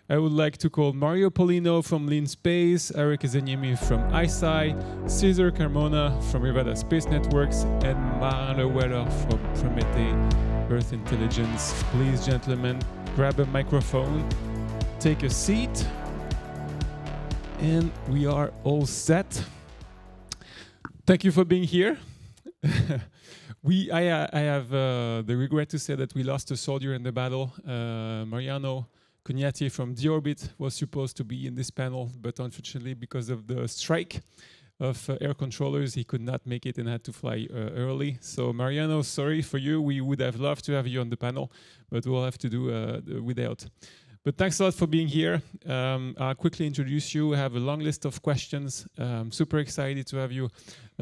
I would like to call Mario Polino from Lean Space, Ari Kesäniemi from ICEYE, Cesar Carmona from Rivada Space Networks, and Marin Houelleur from Prométhée Earth Intelligence. Please, gentlemen, grab a microphone, take a seat, and we are all set. Thank you for being here. I have the regret to say that we lost a soldier in the battle. Mariano Cognati from D-Orbit was supposed to be in this panel, but unfortunately, because of the strike of air controllers, he could not make it and had to fly early. So Mariano, sorry for you. We would have loved to have you on the panel, but we'll have to do without. But thanks a lot for being here. I'll quickly introduce you. I have a long list of questions. I'm super excited to have you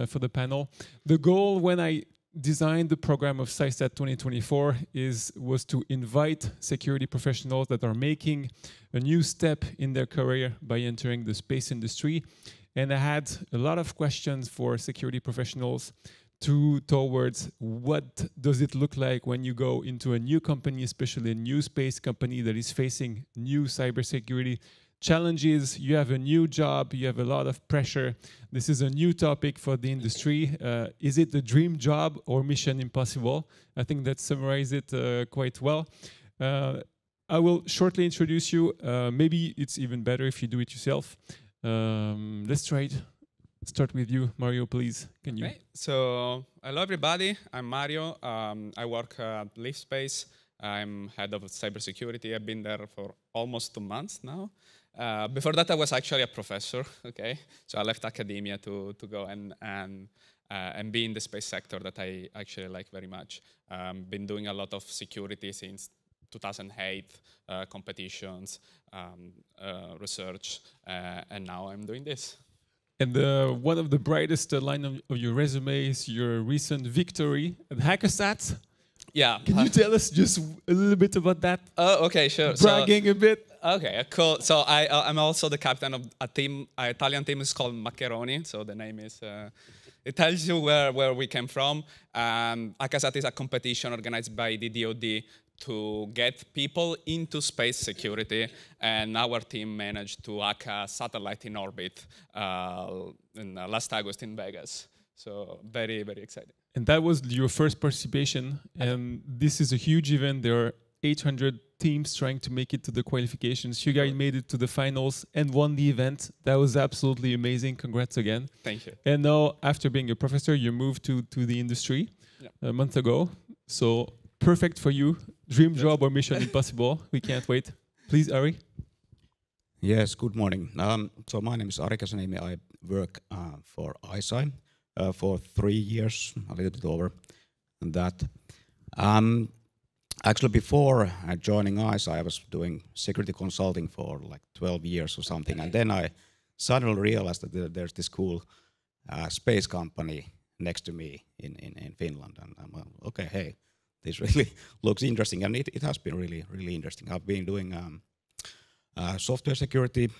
for the panel. The goal when I designed the program of CYSAT 2024 was to invite security professionals that are making a new step in their career by entering the space industry. And I had a lot of questions for security professionals towards what does it look like when you go into a new company, especially a new space company that is facing new cybersecurity challenges. You have a new job, you have a lot of pressure. This is a new topic for the industry. Is it the dream job or mission impossible? I think that summarizes it quite well. I will shortly introduce you. Maybe it's even better if you do it yourself. Let's try it. Start with you, Mario, please. Can you? Great. So, hello everybody. I'm Mario. I work at Lean Space. I'm head of cybersecurity. I've been there for almost 2 months now. Before that, I was actually a professor. Okay, so I left academia to go and be in the space sector that I actually like very much. Been doing a lot of security since 2008, competitions, research, and now I'm doing this. And one of the brightest line of your resume is your recent victory at HackerSat. Yeah. Can you tell us just a little bit about that? Oh, okay, sure. Bragging a bit. Okay, cool. So I'm also the captain of a team. An Italian team is called Maccheroni. So the name is. It tells you where we came from. HackerSat is a competition organized by the DoD to get people into space security, and our team managed to hack a satellite in orbit in last August in Vegas. So very, very exciting. And that was your first participation, and this is a huge event. There are 800 teams trying to make it to the qualifications. You guys made it to the finals and won the event. That was absolutely amazing. Congrats again. Thank you. And now, after being a professor, you moved to the industry a month ago. So perfect for you. Dream job or mission impossible. We can't wait. Please, Ari. Yes, good morning. So my name is Ari Kesäniemi. I work for ICEYE for 3 years, a little bit over that. Actually, before joining ICEYE, I was doing security consulting for like 12 years or something. And then I suddenly realized that there's this cool space company next to me in Finland. And I'm like, okay, hey, this really looks interesting. And it has been really, really interesting. I've been doing software security,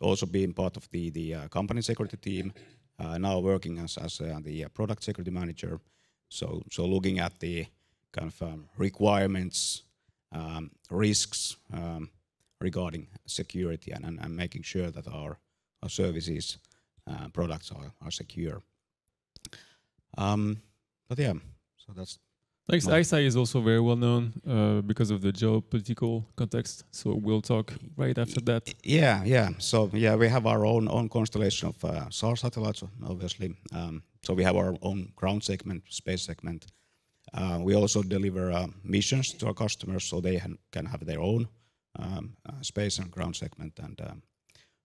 also being part of the company security team, now working as the product security manager. So looking at the kind of requirements, risks regarding security and making sure that our services, products are secure. But yeah, so that's. Thanks. ICEYE is also very well known because of the geopolitical context. So we'll talk right after that. Yeah. So yeah, we have our own constellation of SAR satellites, obviously. So we have our own ground segment, space segment. We also deliver missions to our customers, so they can have their own space and ground segment. And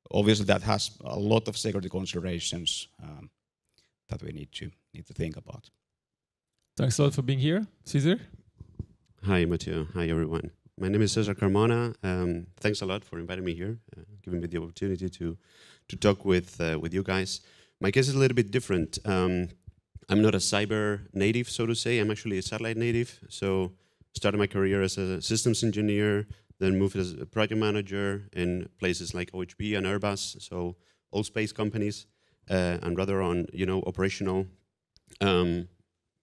obviously, that has a lot of security considerations that we need to think about. Thanks a lot for being here. Cesar? Hi, Mathieu. Hi, everyone. My name is Cesar Carmona. Thanks a lot for inviting me here, giving me the opportunity to talk with you guys. My case is a little bit different. I'm not a cyber native, so to say. I'm actually a satellite native. So started my career as a systems engineer, then moved as a project manager in places like OHB and Airbus, so all space companies, and rather on operational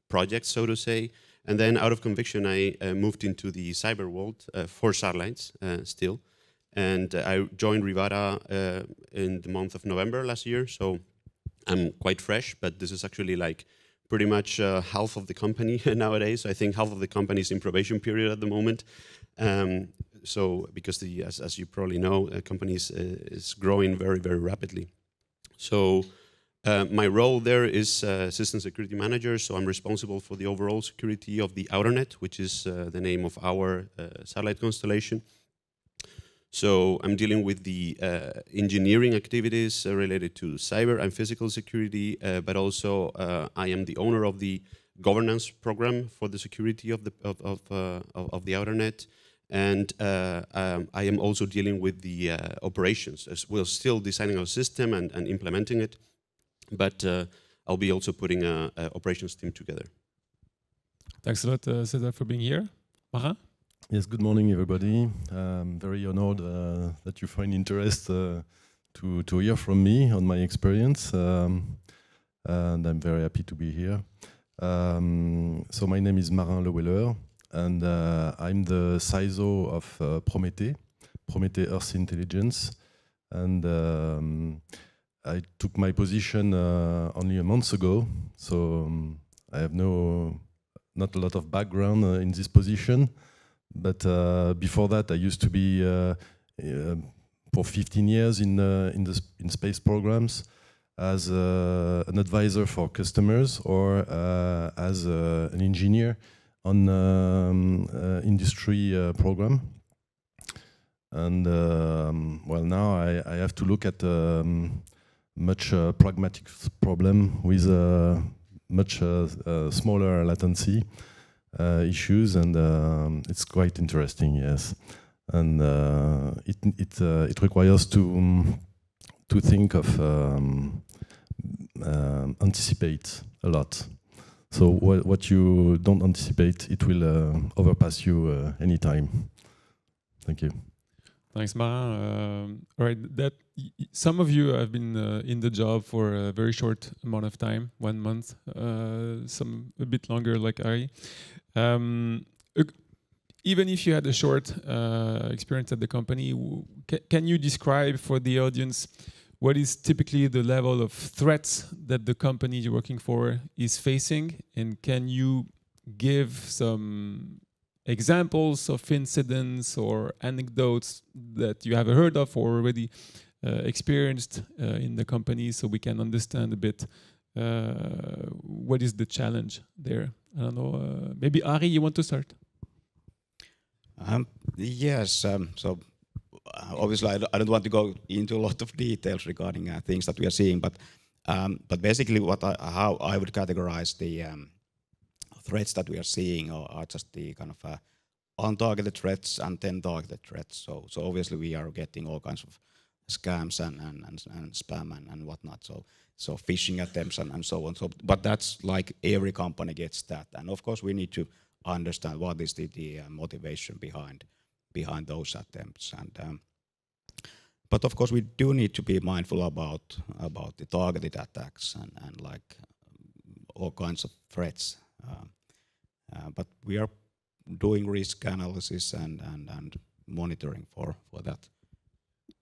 projects, so to say. And then out of conviction, I moved into the cyber world for satellites still. and I joined Rivada in the month of November last year. So I'm quite fresh, but this is actually like pretty much half of the company nowadays. I think half of the company is in probation period at the moment. So because as you probably know, companies is growing very, very rapidly. So my role there is system security manager. So I'm responsible for the overall security of the outernet, which is the name of our satellite constellation. So I'm dealing with the engineering activities related to cyber and physical security, but also I am the owner of the governance program for the security of the outernet, and I am also dealing with the operations. As we're still designing our system and implementing it, but I'll be also putting a operations team together. Thanks a lot, Cesar, for being here. Marin? Yes, good morning, everybody. I'm very honored that you find interest to hear from me on my experience, and I'm very happy to be here. So my name is Marin Houelleur, and I'm the CYSO of Prométhée Earth Intelligence, and I took my position only a month ago, so I have not a lot of background in this position. But before that, I used to be for 15 years in space programs as an advisor for customers or as an engineer on industry program. And well, now I have to look at much pragmatic problem with much smaller latency issues, and it's quite interesting, yes. And it requires to think of anticipate a lot. So what you don't anticipate, it will overpass you anytime. Thank you. Thanks, Marin. All right, some of you have been in the job for a very short amount of time, 1 month, some a bit longer, like Ari. Even if you had a short experience at the company, can you describe for the audience what is typically the level of threats that the company you're working for is facing? And can you give some examples of incidents or anecdotes that you have heard of or already experienced in the company, so we can understand a bit what is the challenge there? I don't know, maybe Ari, you want to start? Yes, so obviously I don't want to go into a lot of details regarding things that we are seeing, but basically how I would categorize the threats that we are seeing are just the kind of untargeted threats and then targeted threats. So obviously we are getting all kinds of scams and spam and whatnot. So phishing attempts and so on. So, but that's like every company gets that, and of course we need to understand what is the motivation behind those attempts. And but of course we do need to be mindful about the targeted attacks and like all kinds of threats. But we are doing risk analysis and monitoring for that.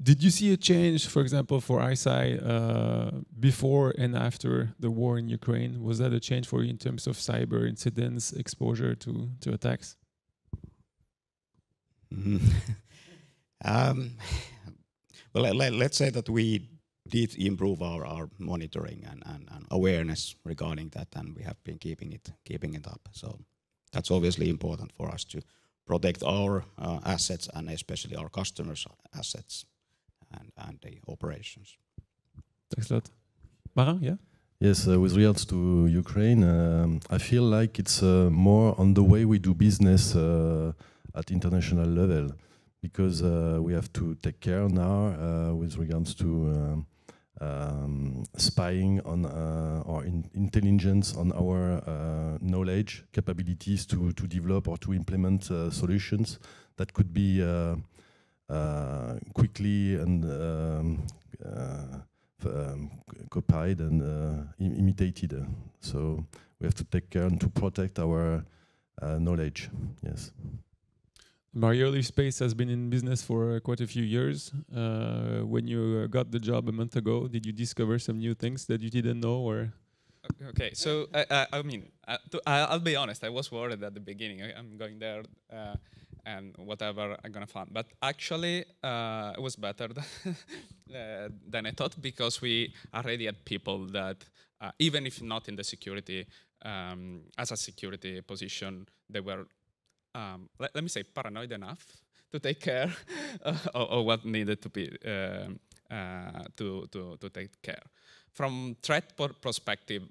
Did you see a change, for example, for ICEYE before and after the war in Ukraine? Was that a change for you in terms of cyber incidents, exposure to attacks? Well, let's say that we did improve our monitoring and awareness regarding that, and we have been keeping it up. So that's obviously important for us to protect our assets and especially our customers' assets and the operations. Thanks a lot. Marin, yeah? Yes, with regards to Ukraine, I feel like it's more on the way we do business at international level, because we have to take care now with regards to spying on or intelligence on our knowledge capabilities to develop or to implement solutions that could be quickly and copied and imitated. So we have to take care and to protect our knowledge. Yes. Mario, Newspace has been in business for quite a few years. When you got the job a month ago, did you discover some new things that you didn't know, or? Okay, so I mean, I'll be honest. I was worried at the beginning. I'm going there, and whatever I'm gonna find. But actually, it was better than I thought, because we already had people that, even if not in the security, as a security position, they were, let me say, paranoid enough to take care of what needed to be to take care. From threat perspective,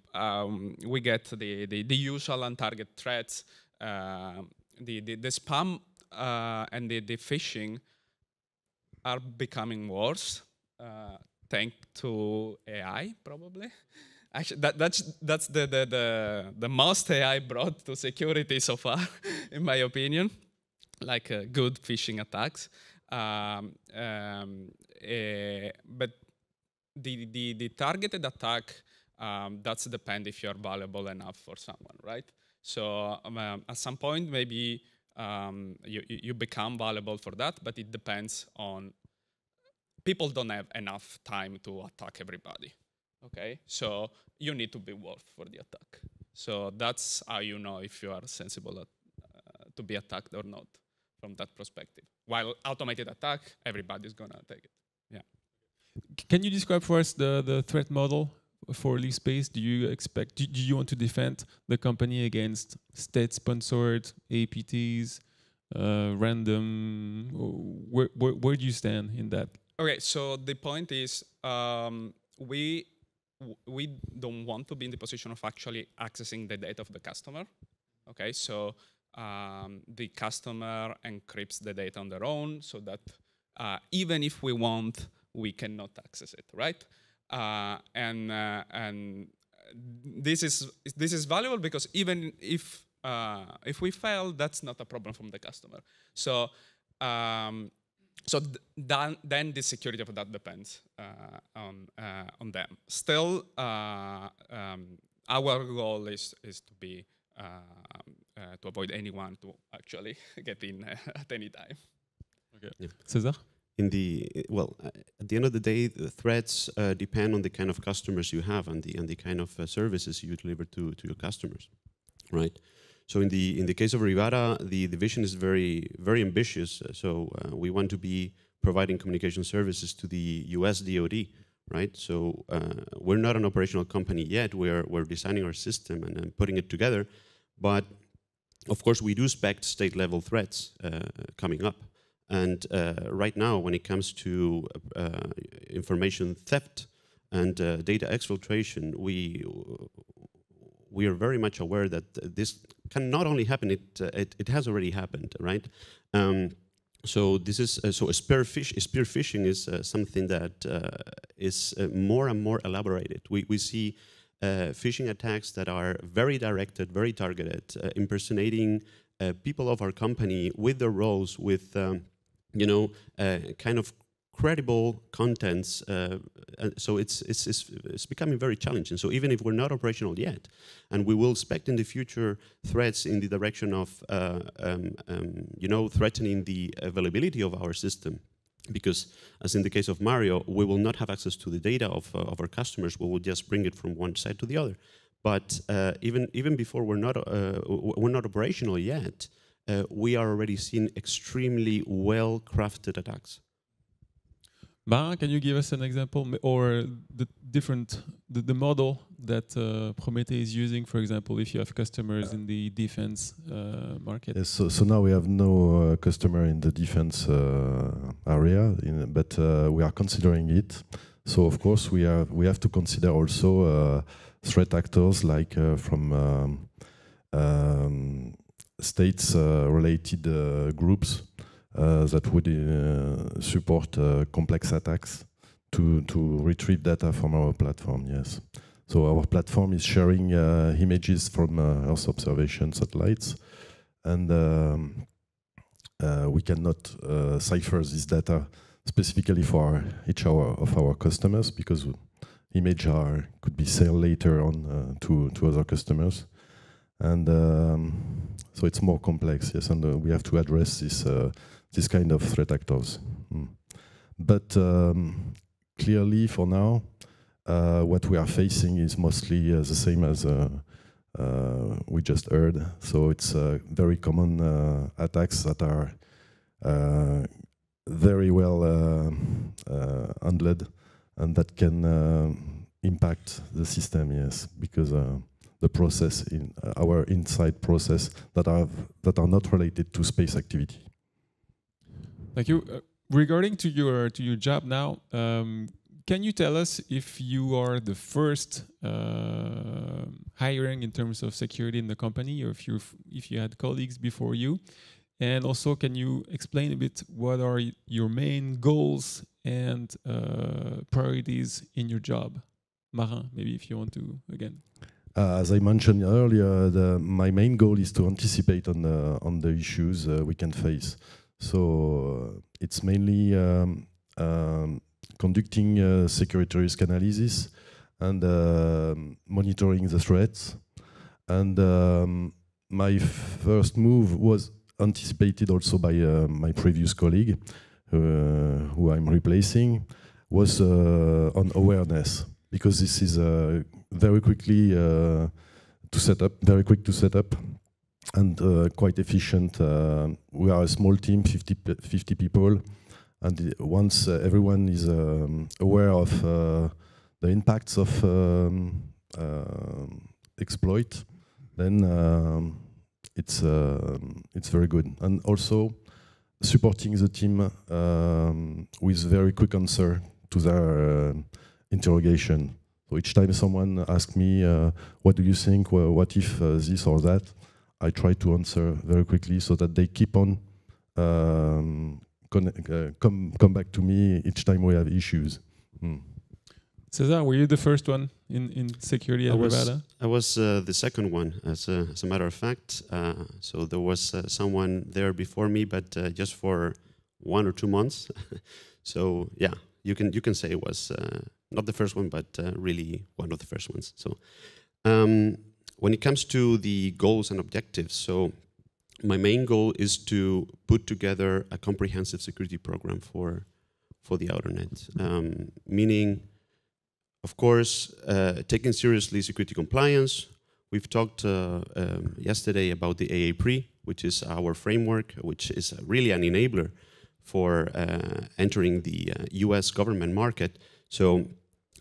we get the usual on-target threats, the spam and the phishing are becoming worse, thanks to AI, probably. Actually, that's the most AI brought to security so far, in my opinion, like good phishing attacks. But the targeted attack, that's depend if you're valuable enough for someone, right? So at some point, maybe you become valuable for that, but it depends on, people don't have enough time to attack everybody, okay? So you need to be worth for the attack. So that's how you know if you are sensible to be attacked or not, from that perspective. While automated attack, everybody's gonna take it. Yeah. Can you describe for us the threat model for Newspace? Do you expect? Do you want to defend the company against state-sponsored APTs, random? Where do you stand in that? Okay, so the point is, we don't want to be in the position of actually accessing the data of the customer. Okay, so the customer encrypts the data on their own, so that even if we want, we cannot access it, right? And this is valuable, because even if we fail, that's not a problem from the customer. So then the security of that depends on them. Still, our goal is to be to avoid anyone to actually get in at any time. Okay, yeah. Cesar? At the end of the day, the threats depend on the kind of customers you have and the kind of services you deliver to your customers, right? So in the case of Rivada, the vision is very, very ambitious. So we want to be providing communication services to the US DoD, right? So we're not an operational company yet. We're designing our system and putting it together, but of course we do expect state-level threats coming up. And right now, when it comes to information theft and data exfiltration, we are very much aware that this can not only happen; it has already happened, right? So this is spear phishing is something that is more and more elaborated. We see phishing attacks that are very directed, very targeted, impersonating people of our company with their roles, with kind of credible contents. So it's becoming very challenging. So even if we're not operational yet, and we will expect in the future threats in the direction of threatening the availability of our system, because as in the case of Mario, we will not have access to the data of our customers. We will just bring it from one side to the other. But even before we're not operational yet, we are already seeing extremely well-crafted attacks. Marin, can you give us an example, or the model that Prométhée is using, for example, if you have customers in the defense market? Yes, so now we have no customer in the defense area, but we are considering it. So of course we have to consider also threat actors like from states-related groups that would support complex attacks to retrieve data from our platform, yes. So our platform is sharing images from Earth observation satellites, and we cannot cipher this data specifically for each of our customers, because image could be sold later on to other customers. and so it's more complex. Yes, and we have to address this kind of threat actors. But clearly, for now, what we are facing is mostly the same as we just heard. So it's very common attacks that are very well handled and that can impact the system, yes, because the process in our inside process that are not related to space activity. Thank you. Regarding to your job now, can you tell us if you are the first hiring in terms of security in the company, or if you had colleagues before you? And also, can you explain a bit what are your main goals and priorities in your job? Marin, maybe if you want to again. As I mentioned earlier, my main goal is to anticipate on the issues we can face. So it's mainly conducting security risk analysis and monitoring the threats. And my first move was anticipated also by my previous colleague, who I'm replacing, was on awareness, because this is very quickly very quick to set up, and quite efficient. We are a small team, 50 people, and once everyone is aware of the impacts of exploit, then it's very good. And also supporting the team with very quick answer to their interrogation. So each time someone asks me, what do you think, well, what if this or that, I try to answer very quickly so that they keep on come back to me each time we have issues. Cesar, were you the first one in security at Rivada? I was the second one, as a matter of fact. So there was someone there before me, but just for 1 or 2 months. So yeah, you can say it was not the first one, but really one of the first ones. So when it comes to the goals and objectives, so my main goal is to put together a comprehensive security program for the outer net, meaning, of course, taking seriously security compliance. We've talked yesterday about the AA-PRE, which is our framework, which is really an enabler for entering the US government market. So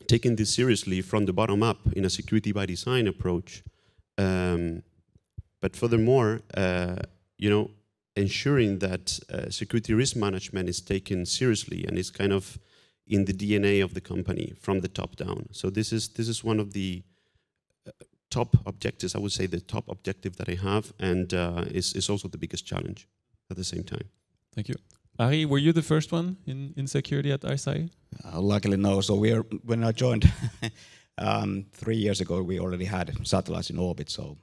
taking this seriously from the bottom up in a security by design approach. But furthermore, ensuring that security risk management is taken seriously and is kind of in the DNA of the company from the top down. So this is one of the top objectives, I would say the top objective that I have, and is also the biggest challenge at the same time. Thank you. Ari, were you the first one in security at ICEYE? Luckily no. So when I joined 3 years ago, we already had satellites in orbit. So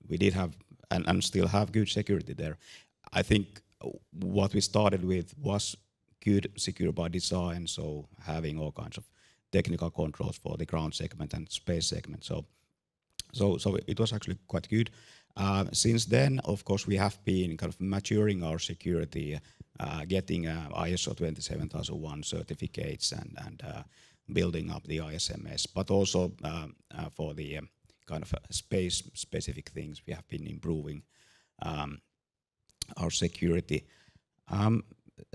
we did have and still have good security there. I think what we started with was good secure by design, so having all kinds of technical controls for the ground segment and space segment. So it was actually quite good. Since then, of course, we have been kind of maturing our security, getting ISO 27001 certificates and building up the ISMS, but also for the kind of space-specific things, we have been improving our security.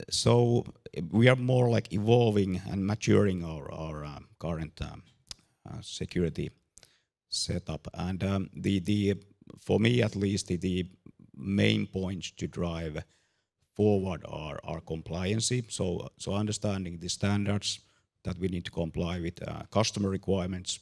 So we are more like evolving and maturing our current security setup. And for me at least, the main points to drive forward are compliancy. So understanding the standards that we need to comply with, customer requirements,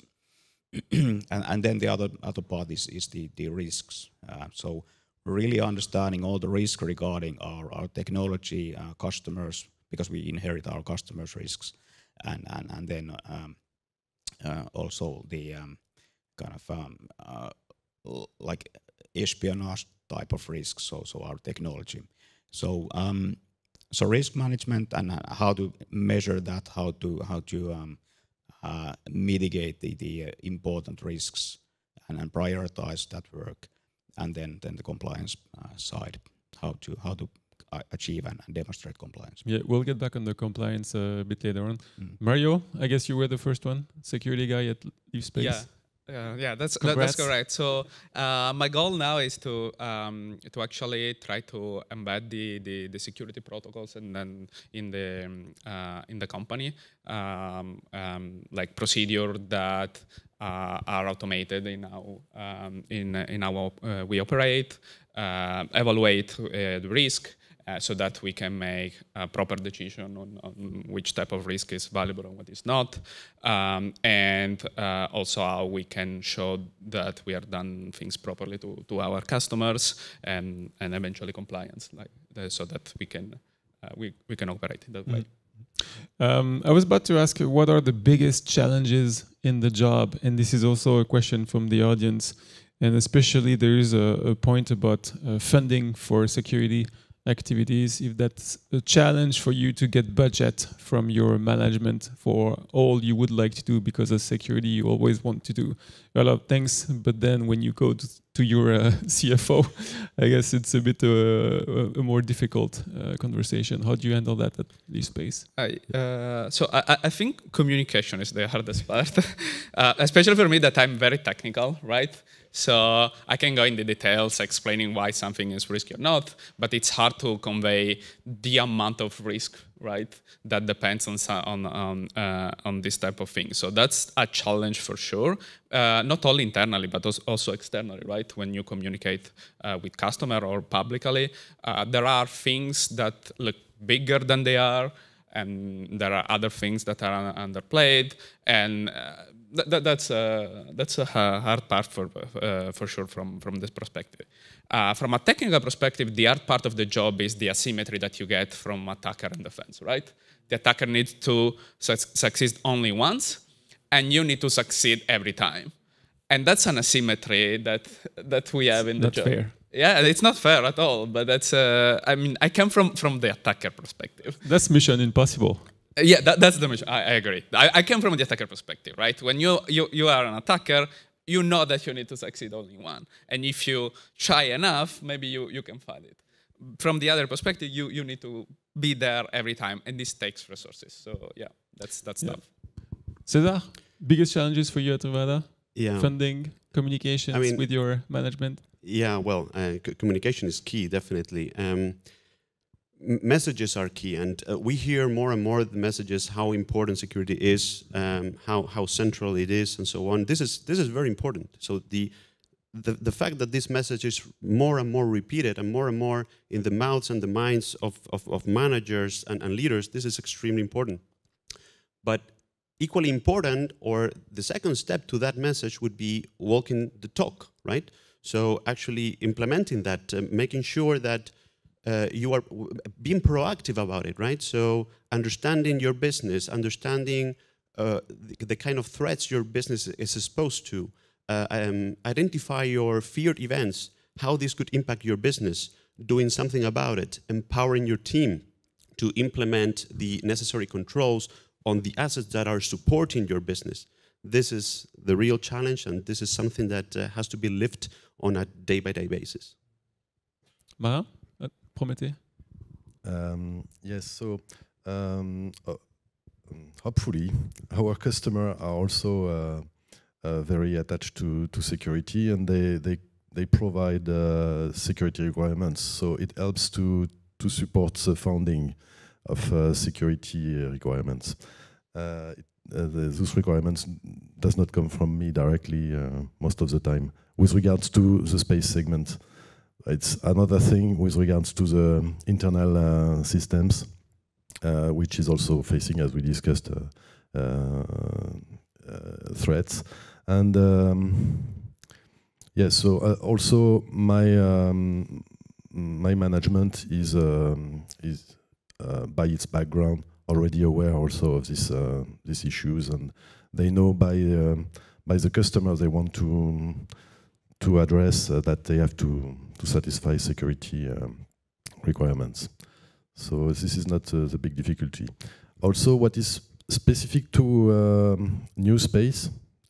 and then the other part is the risks. So really understanding all the risk regarding our technology, customers, because we inherit our customers' risks, and then also the kind of like espionage type of risks. So our technology. So risk management and how to measure that, how to mitigate the important risks and prioritize that work. and then the compliance side, how to achieve and demonstrate compliance. Yeah, we'll get back on the compliance a bit later on. Mario, I guess you were the first one, security guy at newspace. Yeah. Yeah, that's correct. So my goal now is to actually try to embed the security protocols and then in the company, like procedure that are automated in how we operate, evaluate the risk. So that we can make a proper decision on which type of risk is valuable and what is not, and also how we can show that we are done things properly to our customers and eventually compliance, so that we can operate in that way. I was about to ask, what are the biggest challenges in the job? And this is also a question from the audience, and especially there is a point about funding for security activities, if that's a challenge for you to get budget from your management for all you would like to do, because as security you always want to do a lot of things, but then when you go to your CFO, I guess it's a bit a more difficult conversation. How do you handle that at newspace? So I think communication is the hardest part, especially for me that I'm very technical, right? So I can go into details explaining why something is risky or not, but it's hard to convey the amount of risk, right? That depends on this type of thing. So that's a challenge for sure, not only internally, but also externally, right? When you communicate with customer or publicly, there are things that look bigger than they are, and there are other things that are underplayed, and that's a hard part for sure from this perspective. From a technical perspective, the hard part of the job is the asymmetry that you get from attacker and defense, right? The attacker needs to succeed only once, and you need to succeed every time. And that's an asymmetry that we have in the job. Fair. Yeah, it's not fair at all, but that's, I mean, I come from the attacker perspective. That's mission impossible. Yeah, that's the mission. I agree. I came from the attacker perspective, right? When you are an attacker, you know that you need to succeed only one. And if you try enough, maybe you can find it. From the other perspective, you need to be there every time, and this takes resources. So yeah, that's tough. Cesar, biggest challenges for you at Rivada? Yeah. Funding, communications with your management? Yeah, well, communication is key, definitely. Messages are key, and we hear more and more the messages how important security is, how central it is, and so on. This is very important. So the fact that this message is more and more repeated and more in the mouths and the minds of managers and leaders, this is extremely important. But equally important, or the second step to that message, would be walking the talk, right? So actually implementing that, making sure that you are being proactive about it, right? So understanding your business, understanding the kind of threats your business is exposed to, identify your feared events, how this could impact your business, doing something about it, empowering your team to implement the necessary controls on the assets that are supporting your business. This is the real challenge, and this is something that has to be lived on a day-by-day basis. Marin? Prométhée? Yes, so hopefully our customers are also very attached to security, and they provide security requirements. So it helps to support the funding of security requirements. Those requirements does not come from me directly most of the time. With regards to the space segment, it's another thing with regards to the internal systems, which is also facing, as we discussed, threats. And yes, so also my management is by its background already aware also of these issues, and they know by the customers they want to address that they have to satisfy security requirements. So this is not the big difficulty. Also, what is specific to newspace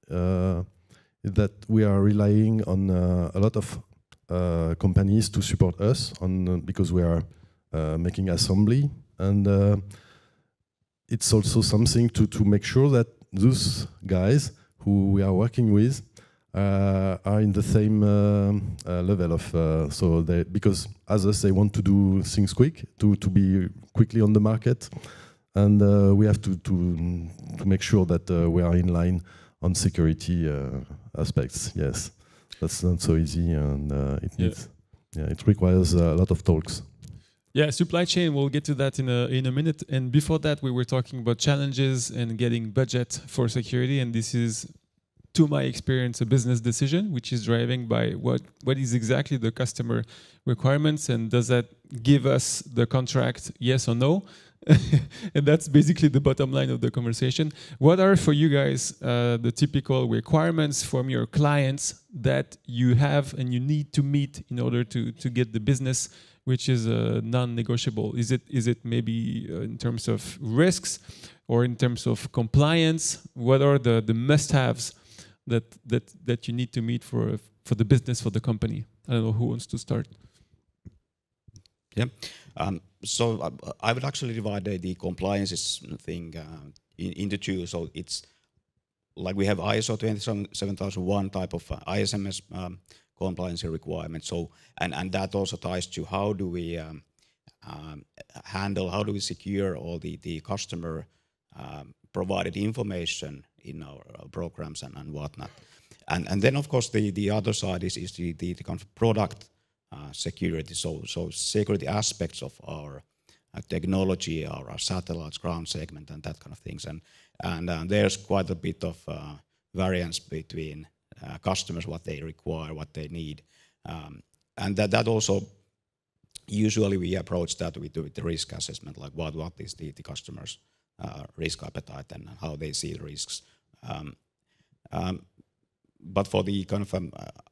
is that we are relying on a lot of companies to support us on because we are making assembly, and it's also something to make sure that those guys who we are working with are in the same level of so they, because as us they want to do things quick to be quickly on the market, and we have to make sure that we are in line on security aspects. Yes, that's not so easy, and it requires a lot of talks. Yeah, supply chain, we'll get to that in a minute. And before that, we were talking about challenges and getting budget for security. And this is, to my experience, a business decision, which is driving by what is exactly the customer requirements, and does that give us the contract, yes or no? And that's basically the bottom line of the conversation. What are, for you guys, the typical requirements from your clients that you have and you need to meet in order to get the business, which is non-negotiable? Is it maybe in terms of risks or in terms of compliance? What are the must-haves that you need to meet for the business, for the company? I don't know who wants to start. Yeah, so I would actually divide the compliance thing into two. So it's like we have ISO 27001 type of ISMS compliance requirement. So and that also ties to how do we handle, how do we secure all the customer provided information in our programs and whatnot. And then of course the other side is the kind of product security. So security aspects of our technology, our satellites, ground segment, and that kind of things. And there's quite a bit of variance between customers, what they require, what they need, and that also usually we approach that with the risk assessment, like what is the customer's risk appetite and how they see the risks. But for the kind of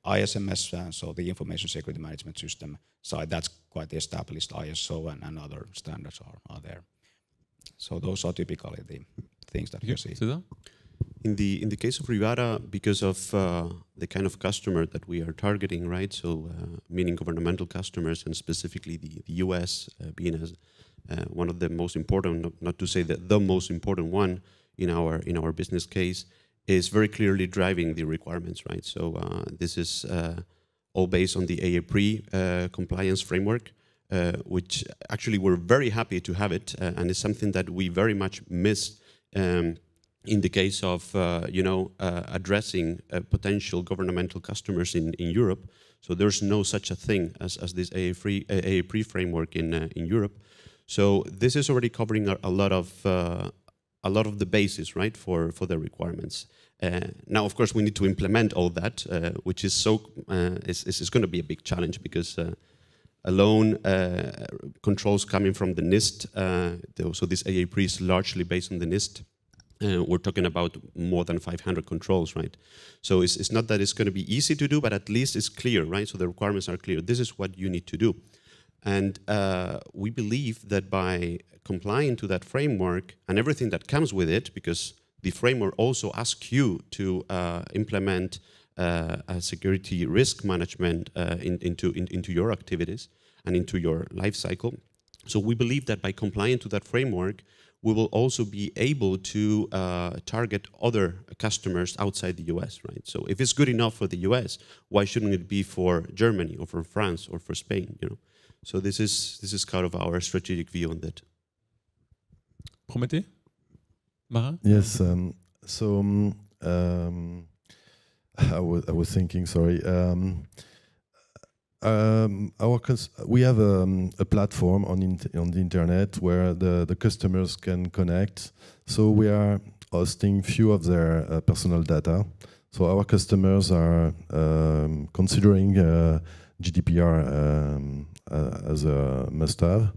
ISMS, so the Information Security Management System side, that's quite established. ISO and other standards are there. So those are typically the things that you see. Cesar? In the case of Rivada, because of the kind of customer that we are targeting, right? So meaning governmental customers, and specifically the US being as one of the most important, not to say that the most important one in our business case, is very clearly driving the requirements, right? So this is all based on the AAPRE compliance framework, which actually we're very happy to have it, and it's something that we very much missed in the case of addressing potential governmental customers in Europe. So there's no such a thing as this AAPRE framework in Europe. So this is already covering a lot of the basis, right, for the requirements. Now, of course, we need to implement all that, which is is going to be a big challenge, because alone controls coming from the NIST. So this AAPRE is largely based on the NIST. We're talking about more than 500 controls, right? So it's not that it's going to be easy to do, but at least it's clear, right? So the requirements are clear. This is what you need to do. And we believe that by complying to that framework and everything that comes with it, because the framework also asks you to implement a security risk management into your activities and into your life cycle. So we believe that by complying to that framework, we will also be able to target other customers outside the US, right? So if it's good enough for the US, why shouldn't it be for Germany or for France or for Spain, you know? So this is kind of our strategic view on that. Prométhée? Marin? Yes. I was thinking. Sorry. We have a platform on the internet where the customers can connect. So we are hosting few of their personal data. So our customers are considering GDPR as a must-have.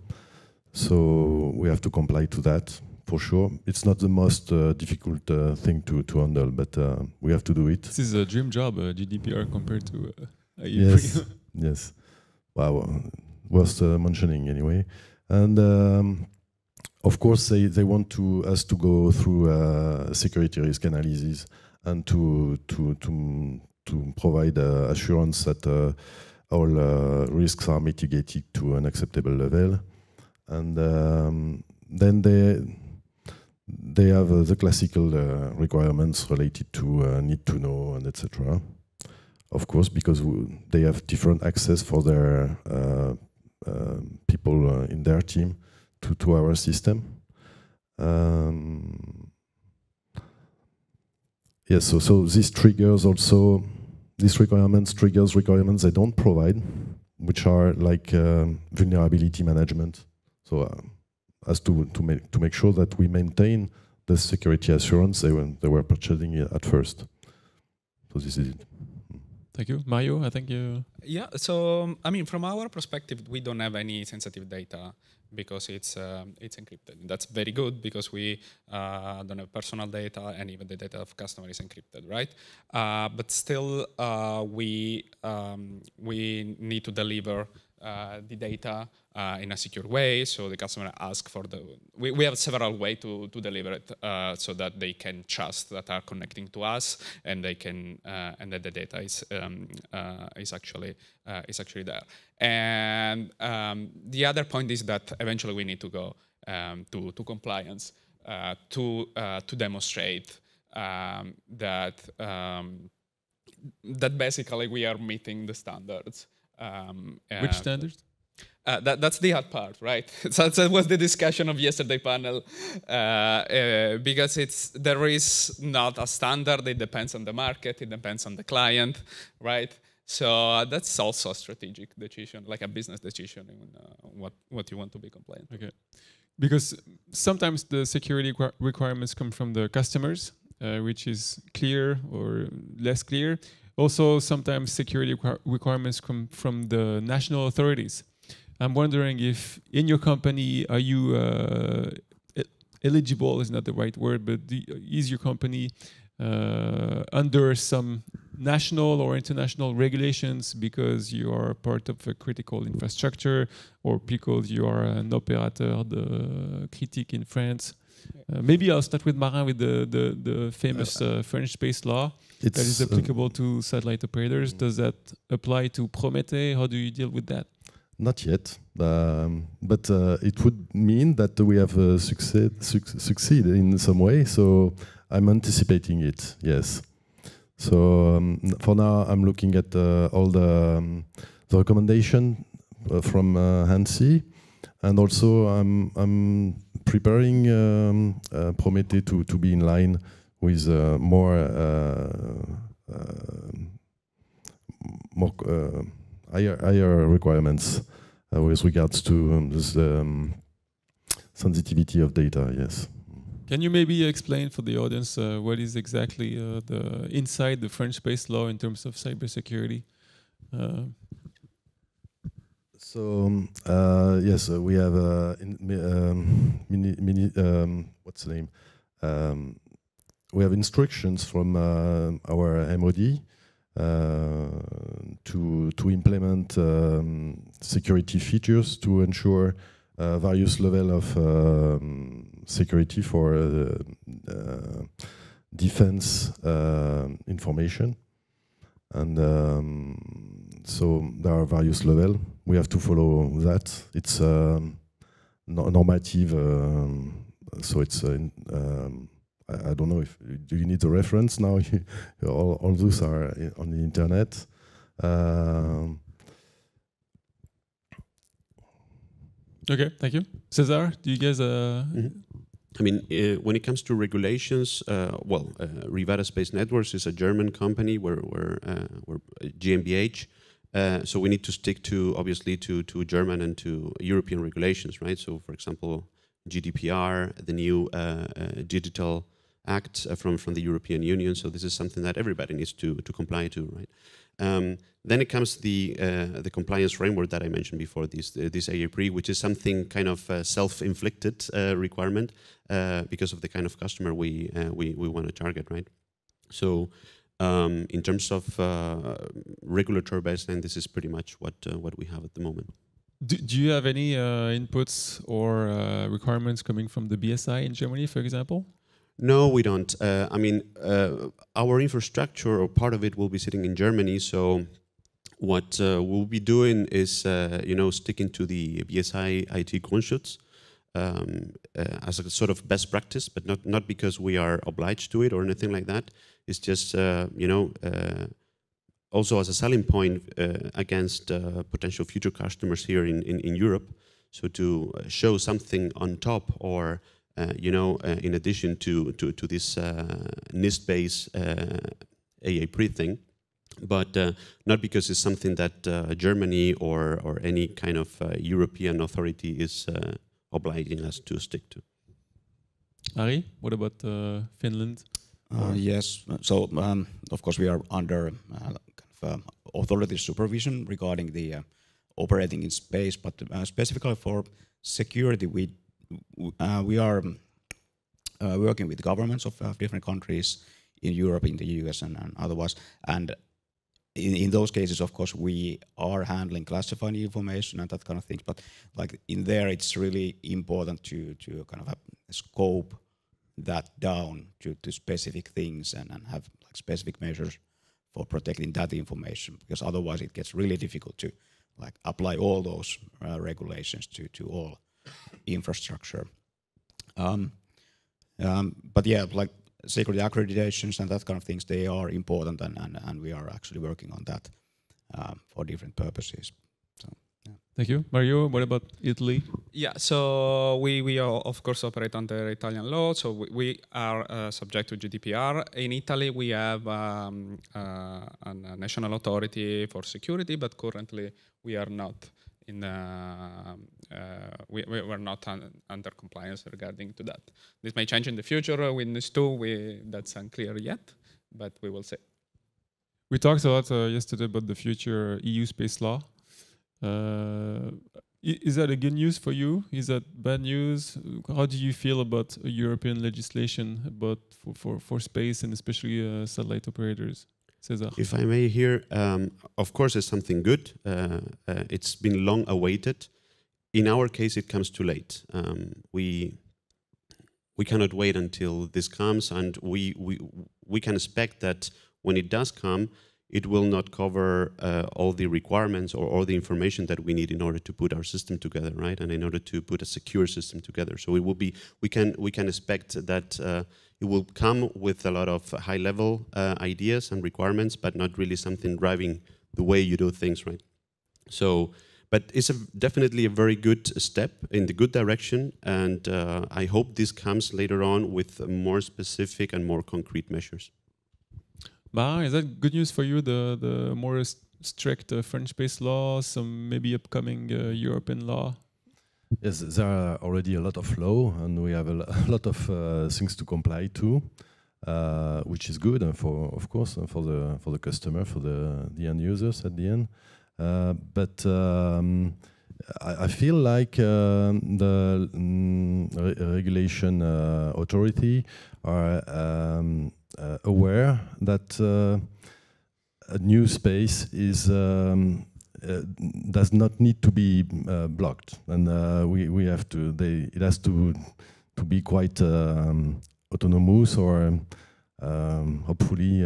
So we have to comply to that for sure. It's not the most difficult thing to handle, but we have to do it. This is a dream job, GDPR compared to yes. Yes. Wow. Worth mentioning anyway. And of course, they want us to go through security risk analysis and to provide assurance that all risks are mitigated to an acceptable level. And then they have the classical requirements related to need to know and etc. Of course, because they have different access for their people in their team to our system. Yes, so this triggers also, these requirements triggers requirements they don't provide, which are like vulnerability management. So as to make sure that we maintain the security assurance they were purchasing it at first. So this is it. Thank you. Mario, I think you... Yeah, so, I mean, from our perspective, we don't have any sensitive data because it's encrypted. That's very good because we don't have personal data and even the data of customer is encrypted, right? But still, we need to deliver the data in a secure way, so the customer asks for the... We have several ways to deliver it so that they can trust that are connecting to us and they can and that the data is actually there. And the other point is that eventually we need to go to compliance to demonstrate that basically we are meeting the standards. Which standards? That's the hard part, right? So that was the discussion of yesterday panel, because there is not a standard. It depends on the market. It depends on the client, right? So that's also a strategic decision, like a business decision, what you want to be compliant. Okay, because sometimes the security requirements come from the customers, which is clear or less clear. Also, sometimes security requirements come from the national authorities. I'm wondering if in your company, are you eligible is not the right word, but is your company under some national or international regulations because you are part of a critical infrastructure or because you are an opérateur de critique in France? Maybe I'll start with Marin with the famous French space law that is applicable to satellite operators. Does that apply to Prométhée? How do you deal with that? Not yet, but it would mean that we have succeed in some way. So I'm anticipating it. Yes. So for now, I'm looking at all the recommendation from HANSI, and also I'm preparing Prométhée to be in line with more higher requirements with regards to this sensitivity of data. Yes. Can you maybe explain for the audience what is exactly the inside the French space law in terms of cybersecurity? So yes, we have what's the name? We have instructions from our MOD to implement security features to ensure various level of security for defense information, and so there are various levels. We have to follow that. It's normative, so it's I don't know if do you need a reference now. all those are on the internet. Okay, thank you. Cesar, do you guys... I mean, when it comes to regulations, Rivada Space Networks is a German company. We're GmbH, so we need to stick to, obviously, to German and to European regulations, right? So, for example, GDPR, the new Digital Act from the European Union. So this is something that everybody needs to comply to, right? Then it comes the compliance framework that I mentioned before, this AAPRI, which is something kind of self-inflicted requirement because of the kind of customer we want to target, right? So in terms of regulatory baseline, this is pretty much what we have at the moment. Do you have any inputs or requirements coming from the BSI in Germany, for example? No, we don't. I mean, our infrastructure or part of it will be sitting in Germany, so what we'll be doing is, sticking to the BSI IT Grundschutz as a sort of best practice, but not because we are obliged to it or anything like that. It's just, also as a selling point against potential future customers here in Europe. So to show something on top, or in addition to this NIST-based AA pre thing, but not because it's something that Germany or any kind of European authority is obliging us to stick to. Ari, what about Finland? Yes, so of course we are under authority supervision regarding the operating in space, but specifically for security, we are working with governments of different countries in Europe, in the US, and otherwise. And in those cases, of course, we are handling classified information and that kind of things. But like in there, it's really important to kind of scope that down to specific things and have like specific measures for protecting that information, because otherwise it gets really difficult to like apply all those regulations to all infrastructure. But yeah, like security accreditations and that kind of things, they are important, and we are actually working on that for different purposes. So, yeah. Thank you. Mario, what about Italy? Yeah, so we of course operate under Italian law, so we are subject to GDPR. In Italy, we have a national authority for security, but currently we are not in we're not under compliance regarding to that. This may change in the future with NIS2. That's unclear yet, but we will see. We talked a lot yesterday about the future EU space law. Is that a good news for you? Is that bad news? How do you feel about European legislation about for space and especially satellite operators? Cesar. If I may here, of course it's something good. It's been long awaited. In our case, it comes too late. We cannot wait until this comes, and we can expect that when it does come, it will not cover all the requirements or all the information that we need in order to put our system together, right? And in order to put a secure system together. So it will be, we can expect that it will come with a lot of high-level ideas and requirements, but not really something driving the way you do things, right? So, but it's definitely a very good step in the good direction, and I hope this comes later on with more specific and more concrete measures. Marin, is that good news for you, the more strict French space law, some maybe upcoming European law? Yes, there are already a lot of law, and we have a lot of things to comply to, which is good, for of course for the customer, for the end users at the end. But I feel like the regulation authority are aware that a new space is does not need to be blocked, and we have to. It has to be quite autonomous, or hopefully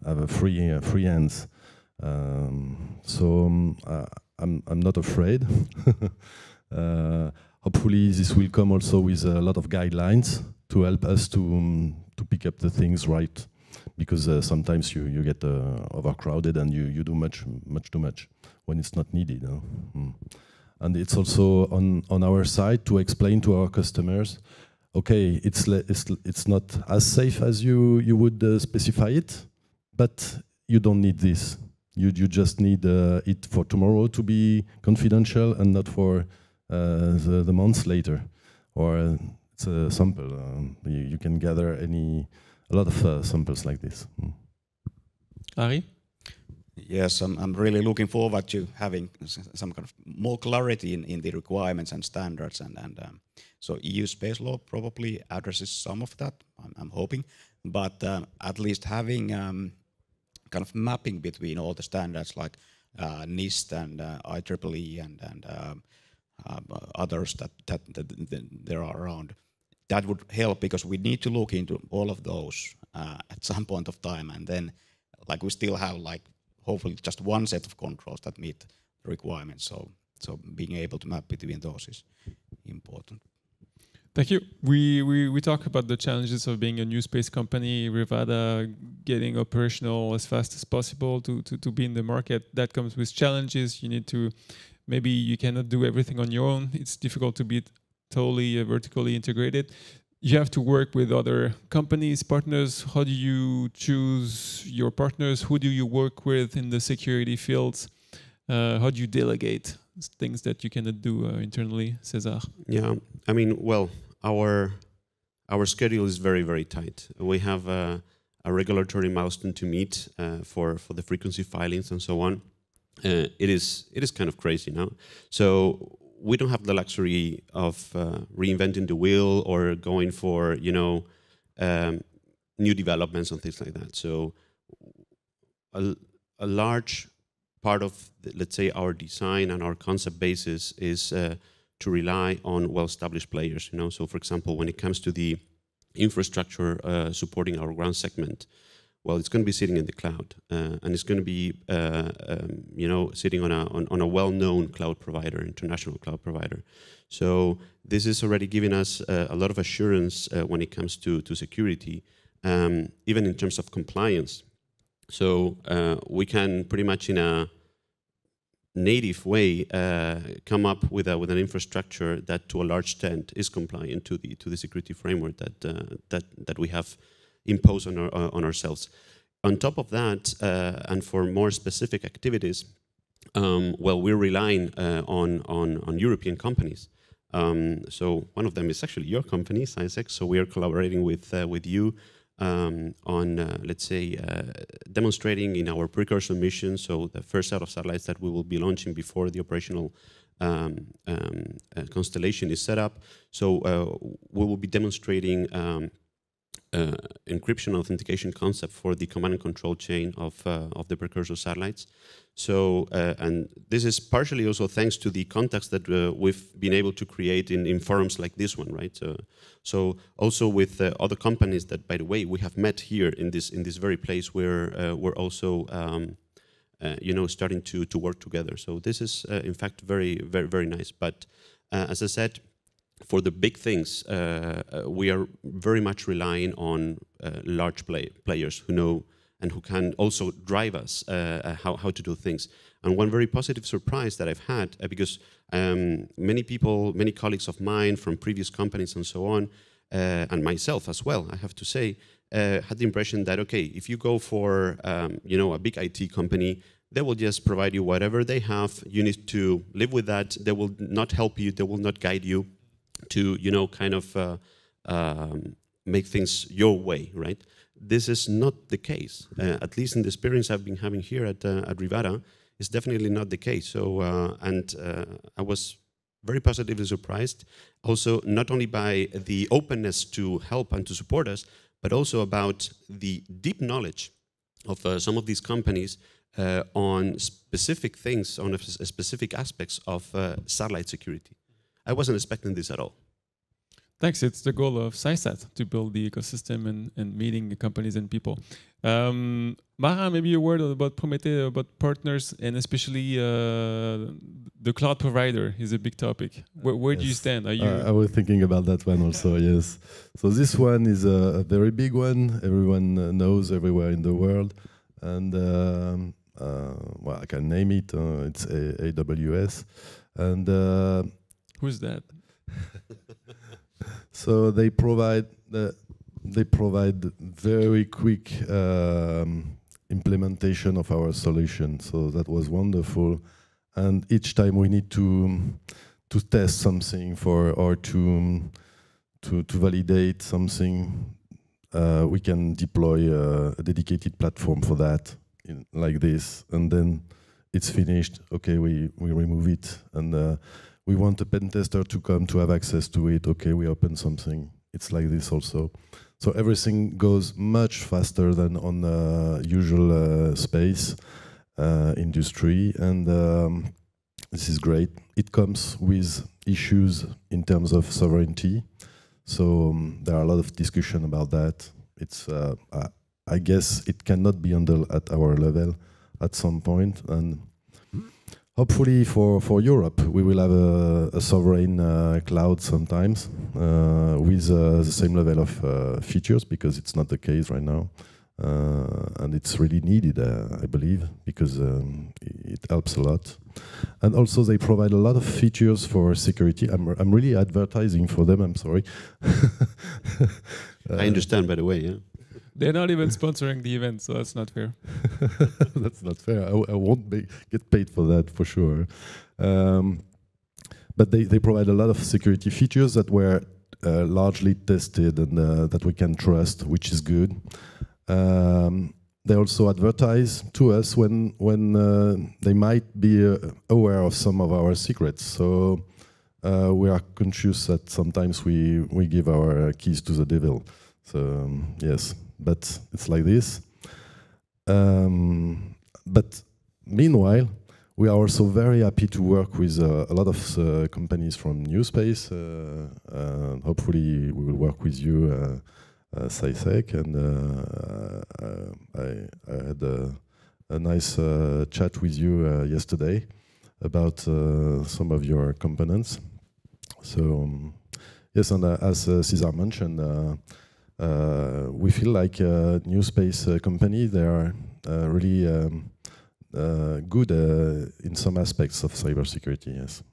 have a free hands. So I'm not afraid. Hopefully this will come also with a lot of guidelines to help us to pick up the things right, because sometimes you get overcrowded and you do much too much when it's not needed. And it's also on our side to explain to our customers, okay, it's not as safe as you would specify it, but you don't need this. You just need it for tomorrow to be confidential and not for the months later. Or it's a sample. You can gather a lot of samples like this. Ari? Yes, I'm really looking forward to having some kind of more clarity in the requirements and standards, and so EU space law probably addresses some of that. I'm hoping, but at least having kind of mapping between all the standards like NIST and IEEE and others that there are around. That would help, because we need to look into all of those at some point of time, and then like we still have like hopefully just one set of controls that meet the requirements. So being able to map between those is important. Thank you. We talk about the challenges of being a new space company, Rivada, getting operational as fast as possible to be in the market. That comes with challenges. You need to, maybe you cannot do everything on your own. It's difficult to be totally vertically integrated. You have to work with other companies, partners. How do you choose your partners? Who do you work with in the security fields? How do you delegate things that you cannot do internally, Cesar? Yeah, I mean, well, our schedule is very, very tight. We have a regulatory milestone to meet for the frequency filings and so on. It is kind of crazy now. So we don't have the luxury of reinventing the wheel or going for new developments and things like that. So a large part of let's say our design and our concept basis is to rely on well-established players. So for example, when it comes to the infrastructure supporting our ground segment, well, it's going to be sitting in the cloud, and it's going to be sitting on a well-known cloud provider, international cloud provider. So this is already giving us a lot of assurance when it comes to security, even in terms of compliance. So we can pretty much in a native way come up with an infrastructure that to a large extent is compliant to the security framework that we have imposed on ourselves. On top of that, and for more specific activities, well, we're relying on European companies. So one of them is actually your company, CYSEC. So we are collaborating with you on, let's say, demonstrating in our precursor mission. So the first set of satellites that we will be launching before the operational constellation is set up. So we will be demonstrating encryption authentication concept for the command and control chain of the precursor satellites. So, and this is partially also thanks to the contacts that we've been able to create in forums like this one, right? So also with other companies that, by the way, we have met here in this very place where we're also, starting to work together. So this is, in fact, very, very, very nice. But as I said, for the big things, we are very much relying on large players who know and who can also drive us how to do things. And one very positive surprise that I've had, because many people, many colleagues of mine from previous companies and so on, and myself as well, I have to say, had the impression that, okay, if you go for a big IT company, they will just provide you whatever they have. You need to live with that. They will not help you. They will not guide you to, kind of make things your way, right? This is not the case. At least in the experience I've been having here at Rivada, it's definitely not the case. So, I was very positively surprised, also not only by the openness to help and to support us, but also about the deep knowledge of some of these companies on specific things, on specific aspects of satellite security. I wasn't expecting this at all. Thanks. It's the goal of CYSAT to build the ecosystem and meeting the companies and people. Marin, maybe a word about Prométhée, about partners, and especially the cloud provider is a big topic. Where do you stand? Are you? I was thinking about that one also, yes. So this one is a very big one. Everyone knows everywhere in the world. And, well, I can name it. It's AWS. And who's that? So they provide very quick implementation of our solution. So that was wonderful. And each time we need to test something or to validate something, we can deploy a dedicated platform for that, like this, and then it's finished. Okay, we remove it, and we want a pen tester to come to have access to it. Okay, we open something. It's like this also. So everything goes much faster than on the usual space industry, and this is great. It comes with issues in terms of sovereignty. So there are a lot of discussion about that. It's, I guess it cannot be handled at our level. at some point. And hopefully for Europe, we will have a sovereign cloud sometimes with the same level of features, because it's not the case right now. And it's really needed, I believe, because it helps a lot. And also they provide a lot of features for security. I'm really advertising for them, I'm sorry. I understand, by the way, yeah. They're not even sponsoring the event, so that's not fair. That's not fair. I won't get paid for that, for sure. But they provide a lot of security features that were largely tested and that we can trust, which is good. They also advertise to us when they might be aware of some of our secrets. So we are conscious that sometimes we give our keys to the devil. So yes, but it's like this. But meanwhile, we are also very happy to work with a lot of companies from newspace. Hopefully, we will work with you, CYSEC, and I had a nice chat with you yesterday about some of your components. So yes, and as Cesar mentioned, we feel like a newspace company. They are really good in some aspects of cybersecurity. Yes.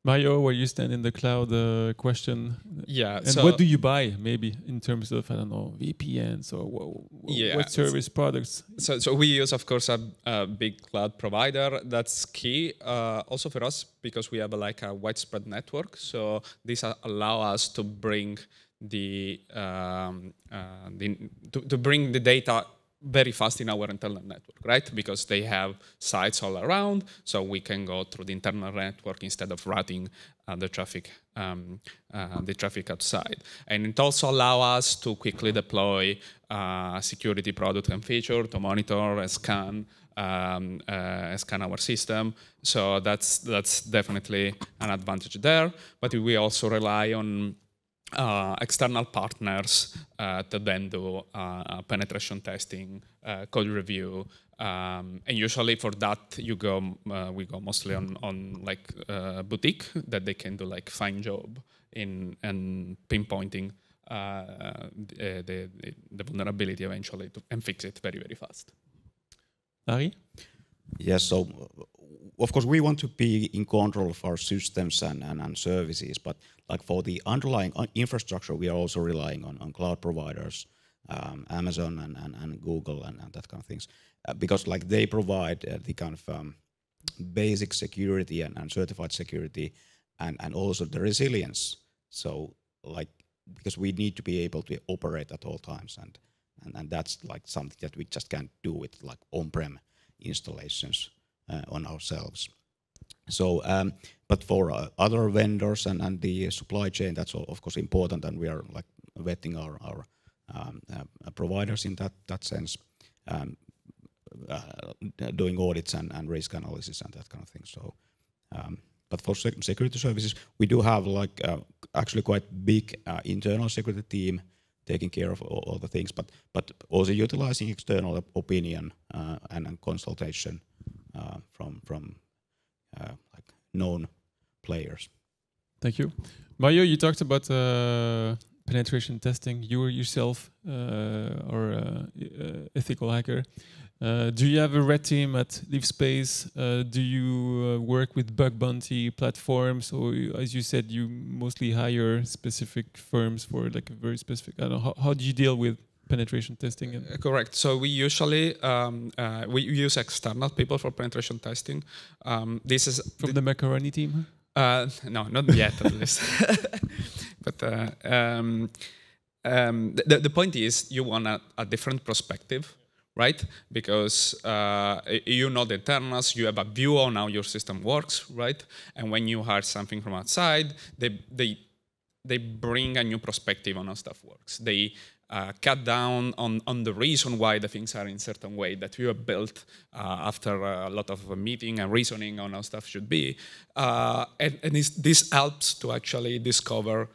Mario, where you stand in the cloud question? Yeah. And what do you buy, maybe, in terms of, I don't know, VPNs or what service products? So we use, of course, a big cloud provider. That's key also for us, because we have a widespread network. So this allow us to bring the data very fast in our internal network, right? Because they have sites all around, so we can go through the internal network instead of routing the traffic outside. And it also allows us to quickly deploy security product and feature to monitor and scan our system. So that's definitely an advantage there. But we also rely on external partners to then do penetration testing, code review, and usually for that we go mostly on boutique that they can do fine job in pinpointing the vulnerability eventually and fix it very, very fast. Ari? Yes, so of course we want to be in control of our systems and services, but for the underlying infrastructure, we are also relying on cloud providers, Amazon and Google and that kind of things, because they provide the kind of basic security and certified security and also the resilience. So because we need to be able to operate at all times, and that's something that we just can't do with on-prem installations on ourselves. So, but for other vendors and the supply chain, that's of course important, and we are vetting our providers in that sense, doing audits and risk analysis and that kind of thing. So, but for security services, we do have actually quite big internal security team taking care of all the things, but also utilizing external opinion and consultation from known players. Thank you. Mario, you talked about penetration testing. You were yourself ethical hacker. Do you have a red team at LiveSpace? Do you work with bug bounty platforms? Or as you said, you mostly hire specific firms for a very specific, I don't know, how do you deal with penetration testing? Correct. So we usually we use external people for penetration testing. This is from the macaroni team? No, not yet at least. But the point is, you want a different perspective, right? Because you know the internals, you have a view on how your system works, right? And when you hire something from outside, they bring a new perspective on how stuff works. They cut down on the reason why the things are in a certain way that you have built after a lot of meeting and reasoning on how stuff should be. And this helps to actually discover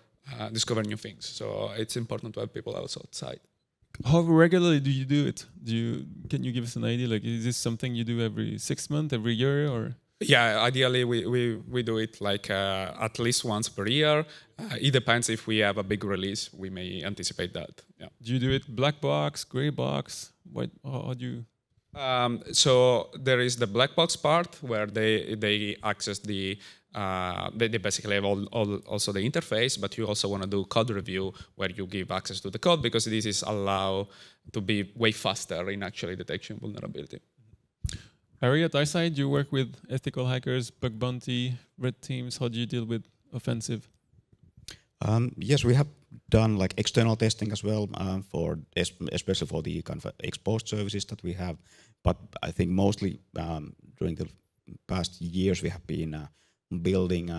new things. So it's important to have people also outside. how regularly do you do it? Can you give us an idea? Like, is this something you do every 6 months, every year, or? Yeah, ideally we do it like at least once per year. It depends if we have a big release, we may anticipate that. Yeah. Do you do it black box, gray box? What? How do you? So there is the black box part where they access the they basically have also the interface, but you also want to do code review where you give access to the code, because this is allow to be way faster in actually detection vulnerability. Ari, at ICEYE, do you work with ethical hackers, bug bounty, red teams? How do you deal with offensive? Yes, we have done like external testing as well for especially for the kind of exposed services that we have. But I think mostly during the past years we have been building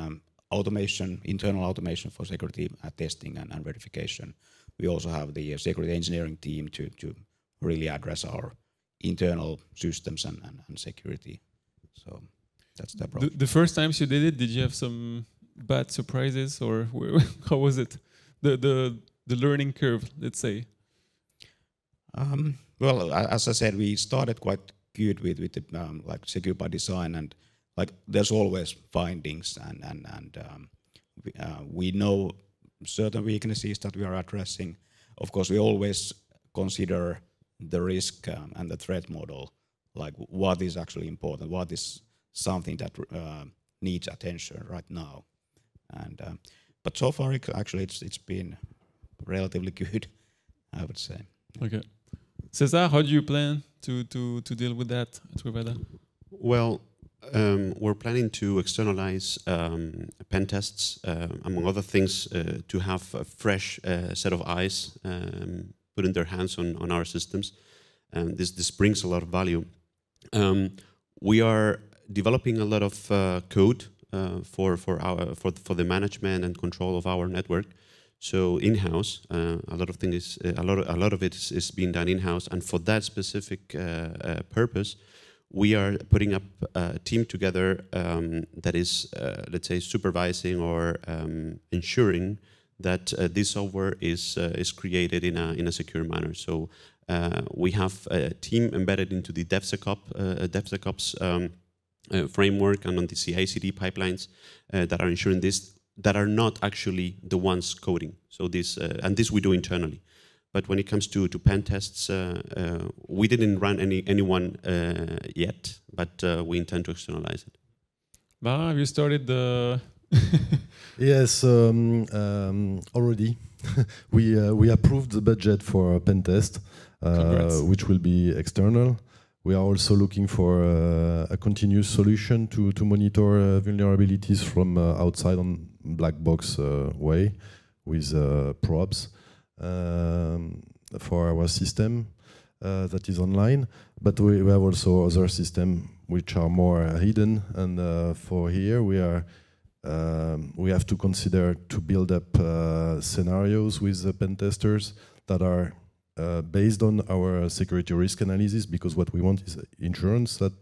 automation, internal automation for security testing and verification. We also have the security engineering team to really address our internal systems and security. So that's the approach. The first times you did it, did you have some bad surprises, or how was it? The learning curve, let's say. Well, as I said, we started quite good with the like secure by design, and like there's always findings, and we know certain weaknesses that we are addressing. Of course, we always consider the risk and the threat model, like what is actually important, what is something that needs attention right now, and but so far actually it's been relatively good, I would say. Okay, Cesar, how do you plan to deal with that at Rivada? Well, we're planning to externalize pen tests, among other things, to have a fresh set of eyes put in their hands on our systems. This brings a lot of value. We are developing a lot of code for the management and control of our network. So in-house, a lot of it is being done in-house, and for that specific purpose, we are putting up a team together that is, let's say, supervising or ensuring that this software is created in a secure manner. So we have a team embedded into the DevSecOps framework and on the CI/CD pipelines that are ensuring this, that are not actually the ones coding. So this and this we do internally. But when it comes to pen tests, we didn't run anyone yet, but we intend to externalize it. Marin, have you started the? Yes, already. we approved the budget for a pen test, which will be external. We are also looking for a continuous solution to monitor vulnerabilities from outside on black box way with probes for our system that is online. But we have also other systems which are more hidden, and for here we have to consider to build up scenarios with the pen testers that are based on our security risk analysis, because what we want is insurance that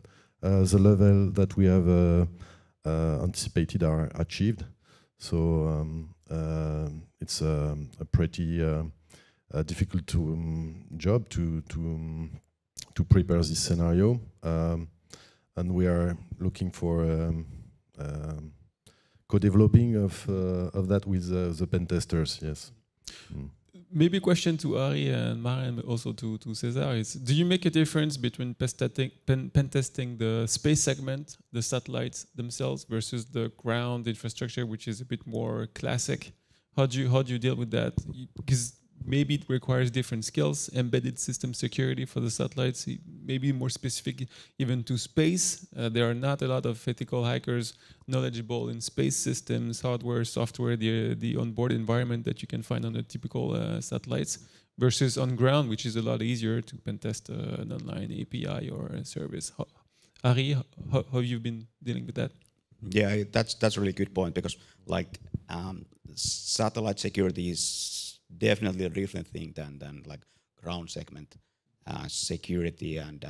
the level that we have anticipated are achieved. So it's a pretty difficult job to prepare this scenario, and we are looking for co-developing of that with the pen testers. Yes. Maybe a question to Ari and Marin, also to Cesar, is: do you make a difference between pen testing the space segment, the satellites themselves, versus the ground infrastructure, which is a bit more classic? How do you deal with that? Because maybe it requires different skills, embedded system security for the satellites, maybe more specific even to space. There are not a lot of ethical hackers knowledgeable in space systems, hardware, software, the onboard environment that you can find on the typical satellites, versus on ground, which is a lot easier to pen test an online API or a service. Ari, how have you been dealing with that? Yeah, that's a really good point, because like satellite security is definitely a different thing than like ground segment security, and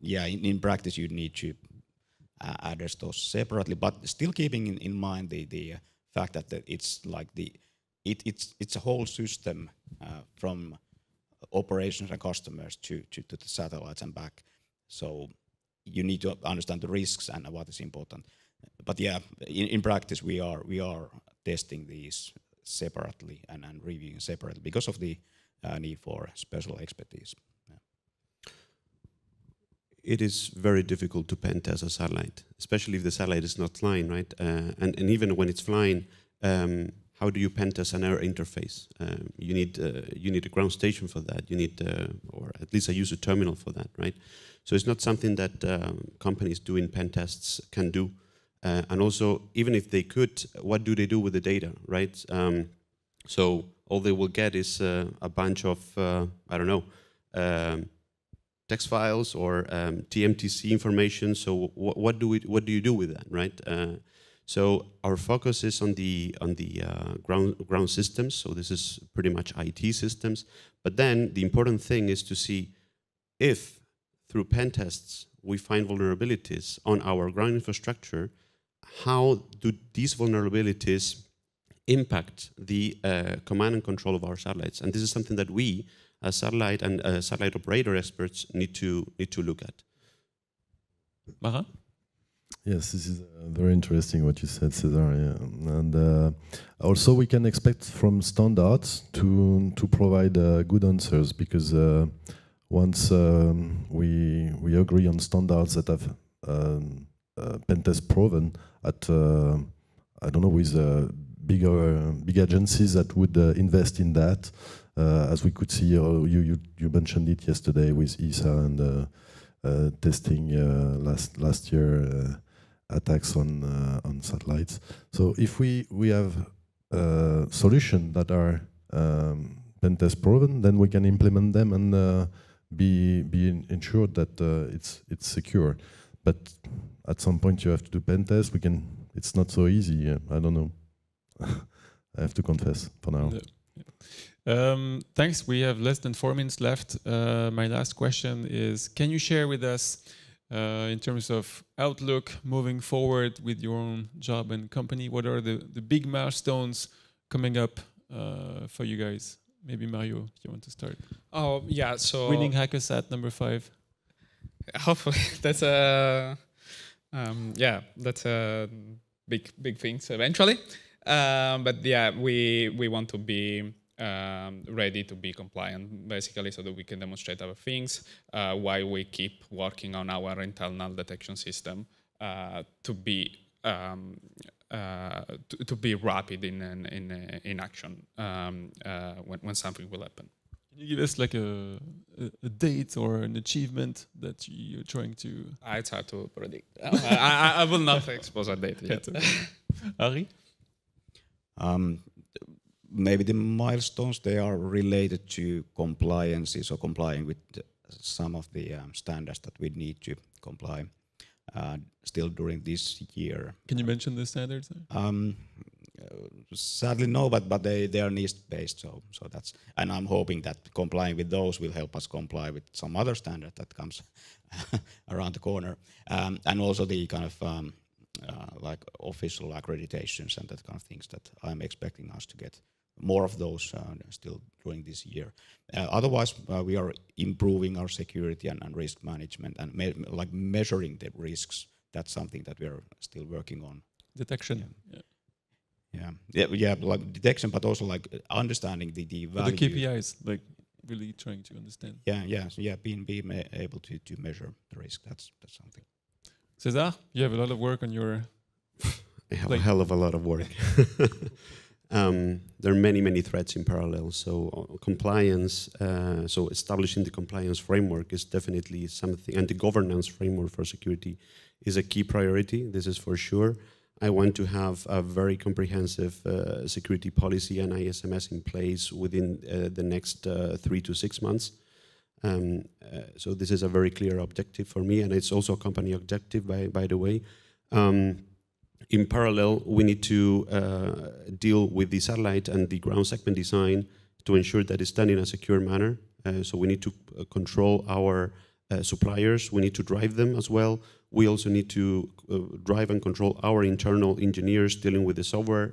yeah, in practice you need to address those separately, but still keeping in mind the fact that it's like it's a whole system from operations and customers to the satellites and back. So you need to understand the risks and what is important. But yeah, in practice we are testing these separately and reviewing separately because of the need for special expertise. Yeah. It is very difficult to pen test a satellite, especially if the satellite is not flying, right? And even when it's flying, how do you pen test an air interface? You need a ground station for that. You need, or at least a user terminal for that, right? So it's not something that companies doing pen tests can do. And also, even if they could, what do they do with the data, right? So all they will get is a bunch of, I don't know, text files or TMTC information. So what do you do with that, right? So our focus is on the ground systems. So this is pretty much IT systems. But then the important thing is to see if through pen tests we find vulnerabilities on our ground infrastructure. How do these vulnerabilities impact the command and control of our satellites? And this is something that we, as satellite and satellite operator experts, need to look at. Marin? Yes, this is very interesting what you said, Cesar. Yeah. And also we can expect from standards to provide good answers, because once we agree on standards that have pen test proven at I don't know, with big agencies that would invest in that, as we could see. You mentioned it yesterday with ESA and testing last year attacks on satellites. So if we have solutions that are pen test proven, then we can implement them and be ensured that it's secure. But at some point you have to do pen test. It's not so easy. I don't know. I have to confess for now. Thanks. We have less than 4 minutes left. My last question is: can you share with us, in terms of outlook moving forward with your own job and company, what are the big milestones coming up for you guys? Maybe Mario, you want to start? Oh yeah, so winning CYSAT number 5. Hopefully, that's a that's a big things eventually. But yeah, we want to be ready to be compliant, basically, so that we can demonstrate our things while we keep working on our internal detection system to be rapid in action when something will happen. Can you give us like a date or an achievement that you're trying to? It's hard to predict. I will not expose a date yet. Ari? Maybe the milestones, they are related to compliances or complying with some of the standards that we need to comply still during this year. Can you mention the standards? Sadly, no, but they are NIST-based, so that's, and I'm hoping that complying with those will help us comply with some other standard that comes around the corner, and also the kind of like official accreditations and that kind of things that I'm expecting us to get more of those still during this year. Otherwise, we are improving our security and risk management and like measuring the risks. That's something that we are still working on. Detection. Yeah, like detection, but also like understanding the value. The KPIs, like really trying to understand. Yeah, being able to measure the risk. That's something. Cesar, you have a lot of work on your. I have a hell of a lot of work. There are many threats in parallel. So compliance, so establishing the compliance framework is definitely something, and the governance framework for security is a key priority. This is for sure. I want to have a very comprehensive security policy and ISMS in place within the next 3 to 6 months. So this is a very clear objective for me, and it's also a company objective, by the way. In parallel, we need to deal with the satellite and the ground segment design to ensure that it's done in a secure manner. So we need to control our suppliers. We need to drive them as well. We also need to drive and control our internal engineers dealing with the software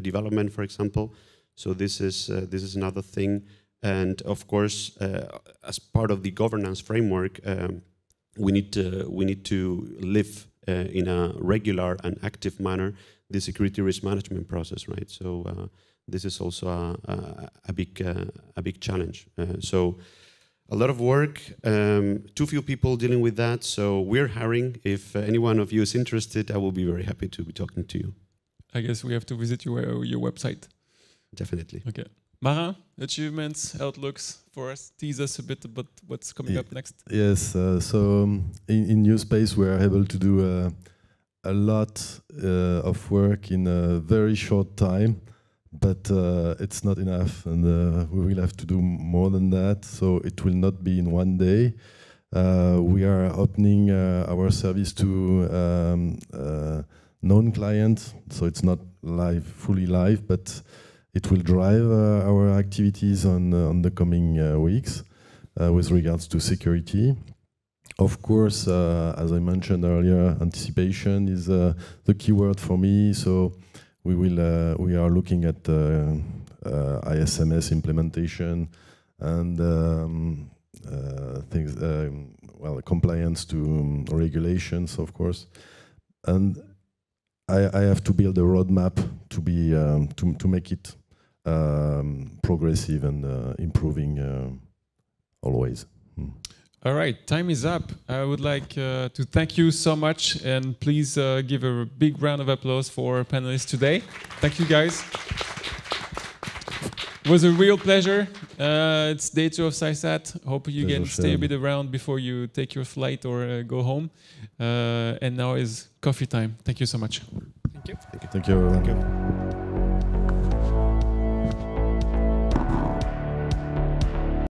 development, for example. So this is another thing. And of course, as part of the governance framework, we need to live in a regular and active manner the security risk management process, right? So this is also a big challenge. So a lot of work, too few people dealing with that. So we're hiring. If any one of you is interested, I will be very happy to be talking to you. I guess we have to visit your website. Definitely. Okay. Marin, achievements, outlooks for us. Tease us a bit about what's coming up next. Yes. So in newspace, we are able to do a lot of work in a very short time. But it's not enough, and we will have to do more than that. So it will not be in one day. We are opening our service to known clients, so it's not fully live, but it will drive our activities on the coming weeks with regards to security. Of course, as I mentioned earlier, anticipation is the keyword for me. So we are looking at ISMS implementation and things, compliance to regulations, of course. And I have to build a roadmap to be to make it progressive and improving always. All right, time is up. I would like to thank you so much, and please give a big round of applause for our panelists today. Thank you, guys. It was a real pleasure. It's day 2 of CYSAT. Hope you can stay a bit around before you take your flight or go home. And now is coffee time. Thank you so much. Thank you. Thank you.